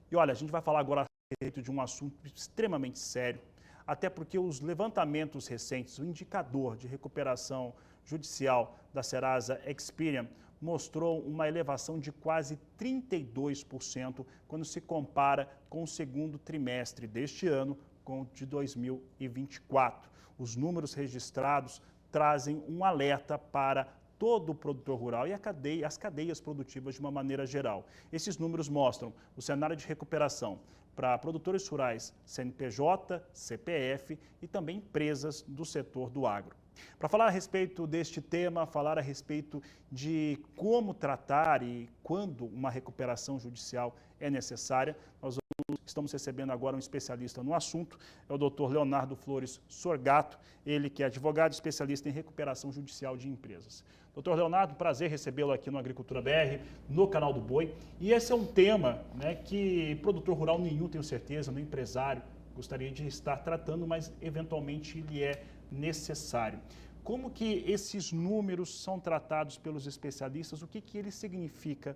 E olha, a gente vai falar agora a respeito de um assunto extremamente sério, até porque os levantamentos recentes, o indicador de recuperação judicial da Serasa Experian mostrou uma elevação de quase 32% quando se compara com o segundo trimestre deste ano com o de 2024. Os números registrados trazem um alerta para todo o produtor rural e as cadeias produtivas de uma maneira geral. Esses números mostram o cenário de recuperação para produtores rurais, CNPJ, CPF e também empresas do setor do agro. Para falar a respeito deste tema, falar a respeito de como tratar e quando uma recuperação judicial é necessária, nós estamos recebendo agora um especialista no assunto, é o Dr. Leonardo Flores Sorgato, ele que é advogado especialista em recuperação judicial de empresas. Dr. Leonardo, prazer recebê-lo aqui no Agricultura BR, no canal do Boi. E esse é um tema, né, que produtor rural nenhum, tenho certeza, nem empresário, gostaria de estar tratando, mas eventualmente ele é necessário. Como que esses números são tratados pelos especialistas, o que ele significa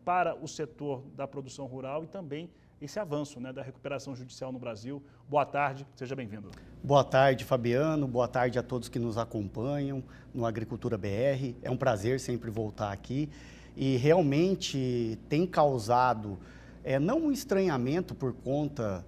para o setor da produção rural e também esse avanço, né, da recuperação judicial no Brasil. Boa tarde, seja bem-vindo. Boa tarde, Fabiano. Boa tarde a todos que nos acompanham no Agricultura BR. É um prazer sempre voltar aqui e realmente tem causado não um estranhamento por conta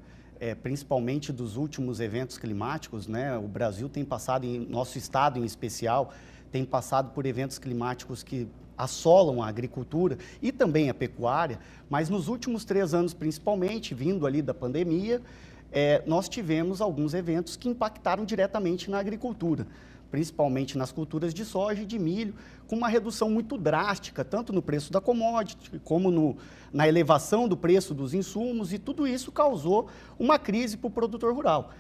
principalmente dos últimos eventos climáticos, né? O Brasil tem passado, nosso estado em especial, tem passado por eventos climáticos que assolam a agricultura e também a pecuária, mas nos últimos 3 anos, principalmente, vindo ali da pandemia, nós tivemos alguns eventos que impactaram diretamente na agricultura, principalmente nas culturas de soja e de milho, com uma redução muito drástica, tanto no preço da commodity, como na elevação do preço dos insumos, e tudo isso causou uma crise para o produtor rural.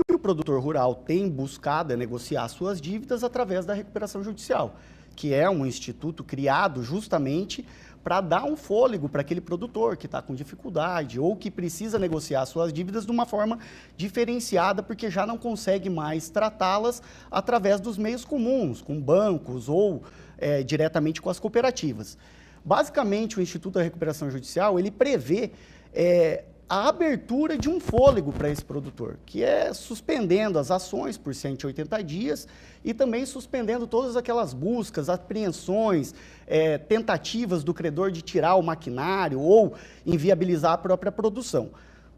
E o produtor rural tem buscado negociar suas dívidas através da recuperação judicial, que é um instituto criado justamente para dar um fôlego para aquele produtor que está com dificuldade ou que precisa negociar suas dívidas de uma forma diferenciada, porque já não consegue mais tratá-las através dos meios comuns, com bancos ou diretamente com as cooperativas. Basicamente, o Instituto da Recuperação Judicial, ele prevê a abertura de um fôlego para esse produtor, que é suspendendo as ações por 180 dias e também suspendendo todas aquelas buscas, apreensões, tentativas do credor de tirar o maquinário ou inviabilizar a própria produção.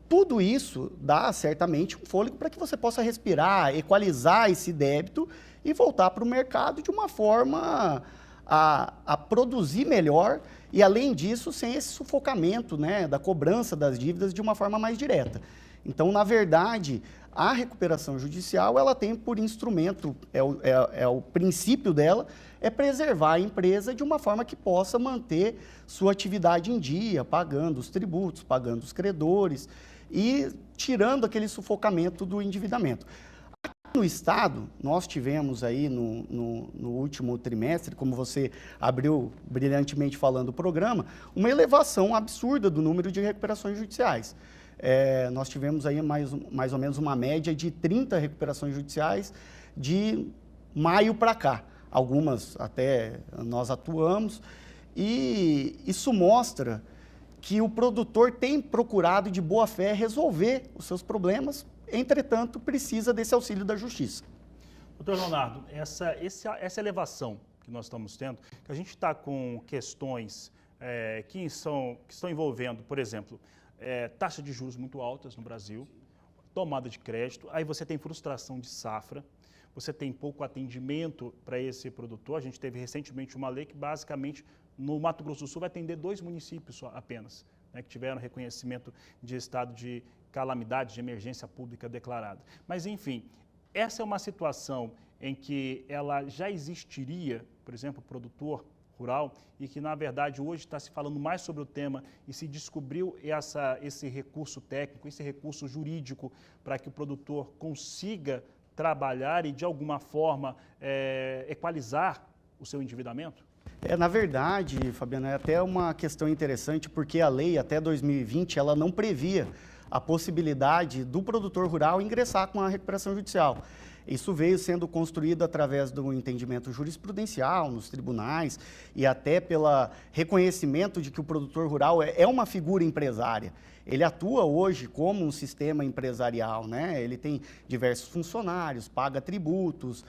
Tudo isso dá certamente um fôlego para que você possa respirar, equalizar esse débito e voltar para o mercado de uma forma a produzir melhor e, além disso, sem esse sufocamento, né, da cobrança das dívidas de uma forma mais direta. Então, na verdade, a recuperação judicial, ela tem por instrumento, o princípio dela, é preservar a empresa de uma forma que possa manter sua atividade em dia, pagando os tributos, pagando os credores e tirando aquele sufocamento do endividamento. No Estado, nós tivemos aí no último trimestre, como você abriu brilhantemente falando do programa, uma elevação absurda do número de recuperações judiciais. Nós tivemos aí mais ou menos uma média de 30 recuperações judiciais de maio para cá. Algumas até nós atuamos, e isso mostra que o produtor tem procurado de boa fé resolver os seus problemas, entretanto, precisa desse auxílio da Justiça. Doutor Leonardo, essa elevação que nós estamos tendo, que a gente está com questões que estão envolvendo, por exemplo, taxa de juros muito altas no Brasil, tomada de crédito, aí você tem frustração de safra, você tem pouco atendimento para esse produtor. A gente teve recentemente uma lei que basicamente no Mato Grosso do Sul vai atender 2 municípios só, apenas, né, que tiveram reconhecimento de estado de calamidade, de emergência pública declarada. Mas, enfim, essa é uma situação em que ela já existiria, por exemplo, produtor rural, e que, na verdade, hoje está se falando mais sobre o tema e se descobriu esse recurso técnico, esse recurso jurídico para que o produtor consiga trabalhar e, de alguma forma, equalizar o seu endividamento? Na verdade, Fabiano, é até uma questão interessante, porque a lei até 2020 ela não previa a possibilidade do produtor rural ingressar com a recuperação judicial. Isso veio sendo construído através do entendimento jurisprudencial nos tribunais e até pelo reconhecimento de que o produtor rural é uma figura empresária. Ele atua hoje como um sistema empresarial, né? Ele tem diversos funcionários, paga tributos,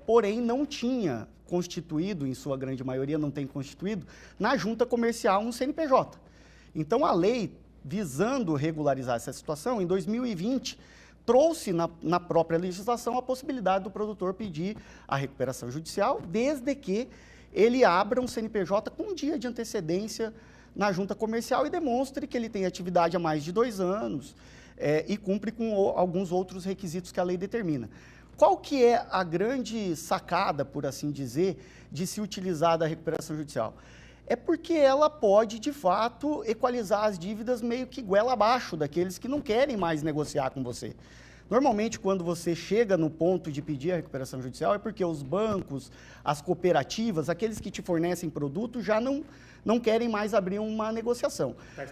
porém não tinha constituído, em sua grande maioria não tem constituído, na junta comercial um CNPJ. Então a lei, visando regularizar essa situação, em 2020, trouxe na própria legislação a possibilidade do produtor pedir a recuperação judicial, desde que ele abra um CNPJ com um dia de antecedência na junta comercial e demonstre que ele tem atividade há mais de 2 anos e cumpre com alguns outros requisitos que a lei determina. Qual que é a grande sacada, por assim dizer, de se utilizar da recuperação judicial? É porque ela pode, de fato, equalizar as dívidas meio que goela abaixo daqueles que não querem mais negociar com você. Normalmente, quando você chega no ponto de pedir a recuperação judicial, é porque os bancos, as cooperativas, aqueles que te fornecem produtos, já não querem mais abrir uma negociação. Está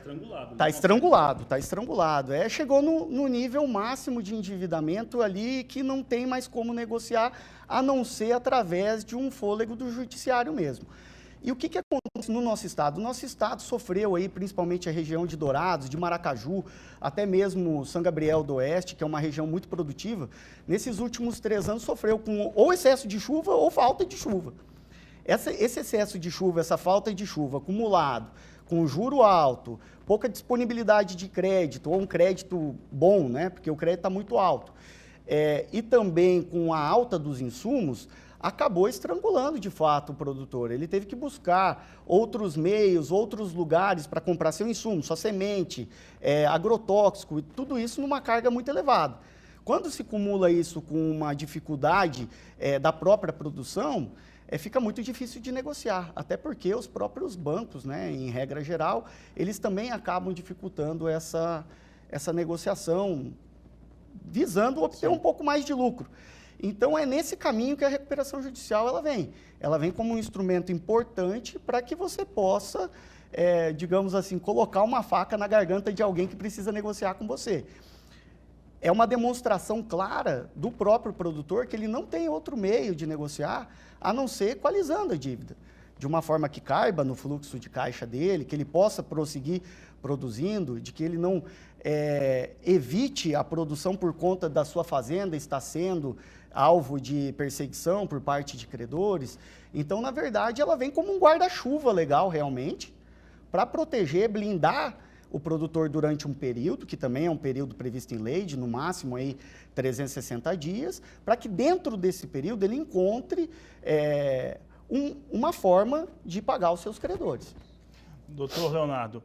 estrangulado. Está estrangulado. Chegou no nível máximo de endividamento ali que não tem mais como negociar, a não ser através de um fôlego do judiciário mesmo. E o que acontece no nosso estado? O nosso estado sofreu aí, principalmente a região de Dourados, de Maracaju, até mesmo São Gabriel do Oeste, que é uma região muito produtiva, nesses últimos 3 anos sofreu com ou excesso de chuva ou falta de chuva. Esse excesso de chuva, essa falta de chuva acumulado, com juro alto, pouca disponibilidade de crédito, ou um crédito bom, né? Porque o crédito está muito alto, e também com a alta dos insumos, acabou estrangulando, de fato, o produtor. Ele teve que buscar outros meios, outros lugares para comprar seu insumo, sua semente, agrotóxico, e tudo isso numa carga muito elevada. Quando se acumula isso com uma dificuldade da própria produção, fica muito difícil de negociar, até porque os próprios bancos, né, em regra geral, eles também acabam dificultando essa negociação, visando obter um pouco mais de lucro. Então, é nesse caminho que a recuperação judicial ela vem. Ela vem como um instrumento importante para que você possa, digamos assim, colocar uma faca na garganta de alguém que precisa negociar com você. É uma demonstração clara do próprio produtor que ele não tem outro meio de negociar a não ser equalizando a dívida, de uma forma que caiba no fluxo de caixa dele, que ele possa prosseguir produzindo, de que ele não evite a produção por conta da sua fazenda estar sendo alvo de perseguição por parte de credores. Então, na verdade, ela vem como um guarda-chuva legal, realmente, para proteger, blindar o produtor durante um período, que também é um período previsto em lei, de no máximo aí 360 dias, para que dentro desse período ele encontre uma forma de pagar os seus credores. Doutor Leonardo,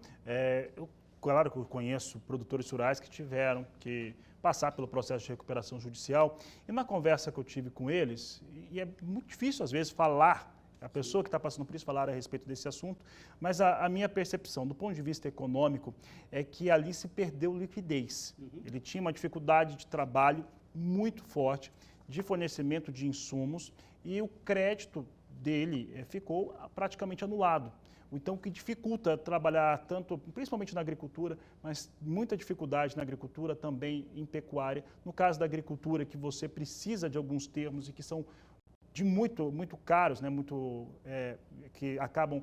claro que eu conheço produtores rurais que tiveram que passar pelo processo de recuperação judicial, e na conversa que eu tive com eles, e é muito difícil às vezes falar, a pessoa que está passando por isso falar a respeito desse assunto, mas a minha percepção do ponto de vista econômico é que ali se perdeu liquidez. Ele tinha uma dificuldade de trabalho muito forte, de fornecimento de insumos, e o crédito dele ficou praticamente anulado. Então, o que dificulta trabalhar tanto, principalmente na agricultura, mas muita dificuldade na agricultura, também em pecuária. No caso da agricultura, que você precisa de alguns termos e que são de muito caros, né, que acabam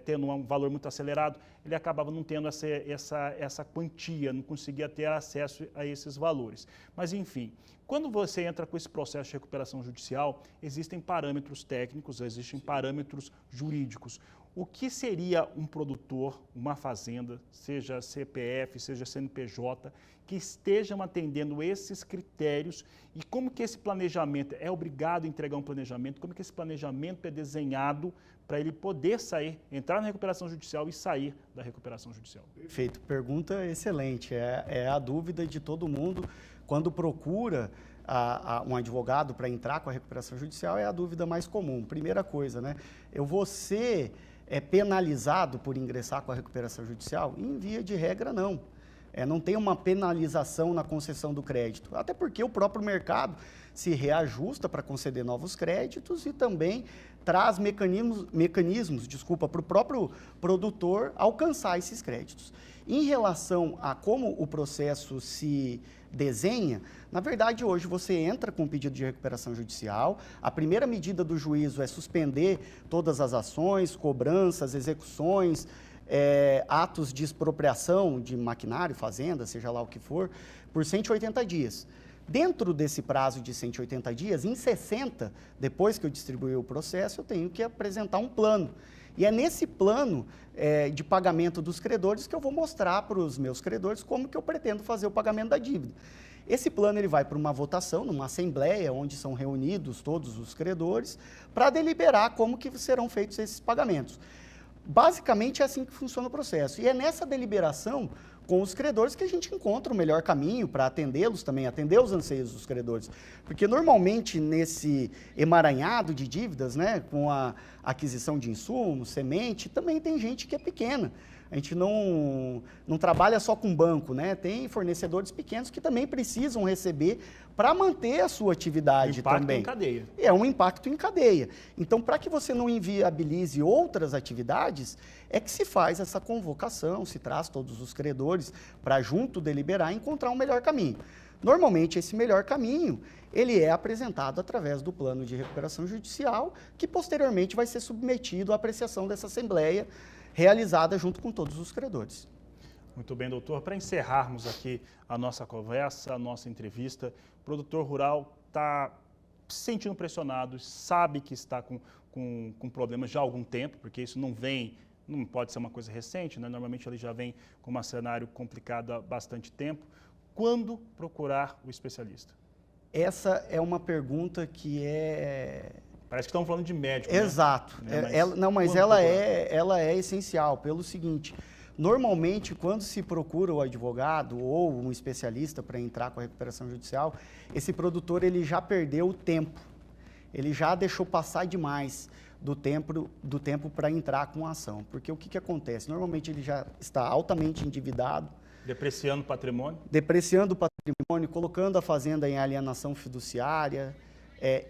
tendo um valor muito acelerado, ele acabava não tendo essa quantia, não conseguia ter acesso a esses valores. Mas, enfim, quando você entra com esse processo de recuperação judicial, existem parâmetros técnicos, existem parâmetros jurídicos. O que seria um produtor, uma fazenda, seja CPF, seja CNPJ, que estejam atendendo esses critérios e como que esse planejamento é obrigado a entregar um planejamento, como que esse planejamento é desenhado para ele poder sair, entrar na recuperação judicial e sair da recuperação judicial? Perfeito, pergunta excelente, é a dúvida de todo mundo quando procura um advogado para entrar com a recuperação judicial, é a dúvida mais comum. Primeira coisa, né? Eu vou ser penalizado por ingressar com a recuperação judicial? Em via de regra, não. não tem uma penalização na concessão do crédito, até porque o próprio mercado se reajusta para conceder novos créditos e também traz mecanismos para o próprio produtor alcançar esses créditos. Em relação a como o processo se desenha, na verdade, hoje você entra com um pedido de recuperação judicial, a primeira medida do juízo é suspender todas as ações, cobranças, execuções, atos de expropriação de maquinário, fazenda, seja lá o que for, por 180 dias. Dentro desse prazo de 180 dias, em 60, depois que eu distribuir o processo, eu tenho que apresentar um plano. E é nesse plano de pagamento dos credores que eu vou mostrar para os meus credores como que eu pretendo fazer o pagamento da dívida. Esse plano ele vai para uma votação, numa assembleia, onde são reunidos todos os credores, para deliberar como que serão feitos esses pagamentos. Basicamente é assim que funciona o processo. E é nessa deliberação com os credores que a gente encontra o melhor caminho para atendê-los também, atender os anseios dos credores. Porque normalmente nesse emaranhado de dívidas, né, com a aquisição de insumos, semente, também tem gente que é pequena. A gente não trabalha só com banco, né? Tem fornecedores pequenos que também precisam receber para manter a sua atividade também. Impacto em cadeia. É um impacto em cadeia. Então, para que você não inviabilize outras atividades, é que se faz essa convocação, se traz todos os credores para junto deliberar e encontrar um melhor caminho. Normalmente, esse melhor caminho, ele é apresentado através do plano de recuperação judicial, que posteriormente vai ser submetido à apreciação dessa assembleia, realizada junto com todos os credores. Muito bem, doutor. Para encerrarmos aqui a nossa conversa, a nossa entrevista, o produtor rural está se sentindo pressionado, sabe que está com problemas já há algum tempo, porque isso não pode ser uma coisa recente, né? Normalmente ele já vem com um cenário complicado há bastante tempo. Quando procurar o especialista? Essa é uma pergunta que Parece que estão falando de médico. Exato. Né? Mas ela é essencial pelo seguinte: normalmente, quando se procura o advogado ou um especialista para entrar com a recuperação judicial, esse produtor ele já perdeu o tempo, ele já deixou passar demais do tempo para entrar com a ação. Porque o que acontece? Normalmente ele já está altamente endividado. Depreciando o patrimônio? Depreciando o patrimônio, colocando a fazenda em alienação fiduciária,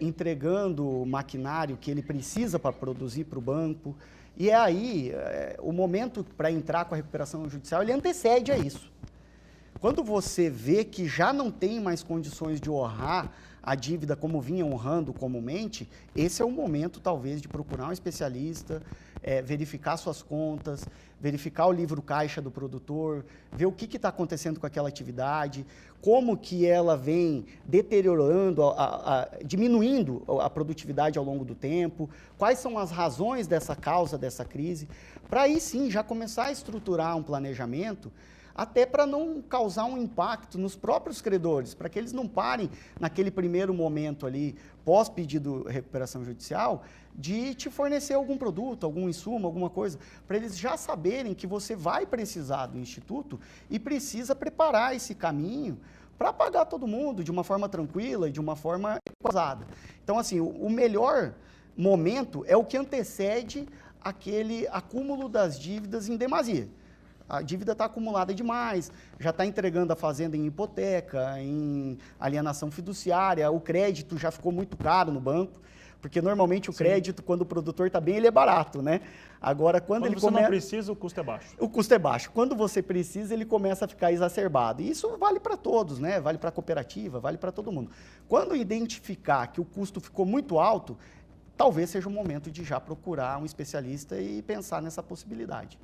entregando o maquinário que ele precisa para produzir para o banco. E é aí, o momento para entrar com a recuperação judicial, ele antecede a isso. Quando você vê que já não tem mais condições de honrar a dívida como vinha honrando comumente, esse é o momento, talvez, de procurar um especialista, verificar suas contas, verificar o livro caixa do produtor, ver o que está acontecendo com aquela atividade, como que ela vem deteriorando, diminuindo a produtividade ao longo do tempo, quais são as razões dessa causa, dessa crise, para aí sim já começar a estruturar um planejamento, até para não causar um impacto nos próprios credores, para que eles não parem naquele primeiro momento ali, pós-pedido de recuperação judicial, de te fornecer algum produto, algum insumo, alguma coisa, para eles já saberem que você vai precisar do Instituto e precisa preparar esse caminho para pagar todo mundo de uma forma tranquila e de uma forma equalizada. Então, assim, o melhor momento é o que antecede aquele acúmulo das dívidas em demasia. A dívida está acumulada demais, já está entregando a fazenda em hipoteca, em alienação fiduciária, o crédito já ficou muito caro no banco, porque normalmente o crédito, quando o produtor está bem, ele é barato, né? Agora, quando ele você não precisa, o custo é baixo. O custo é baixo. Quando você precisa, ele começa a ficar exacerbado. E isso vale para todos, né? Vale para a cooperativa, vale para todo mundo. Quando identificar que o custo ficou muito alto, talvez seja o momento de já procurar um especialista e pensar nessa possibilidade.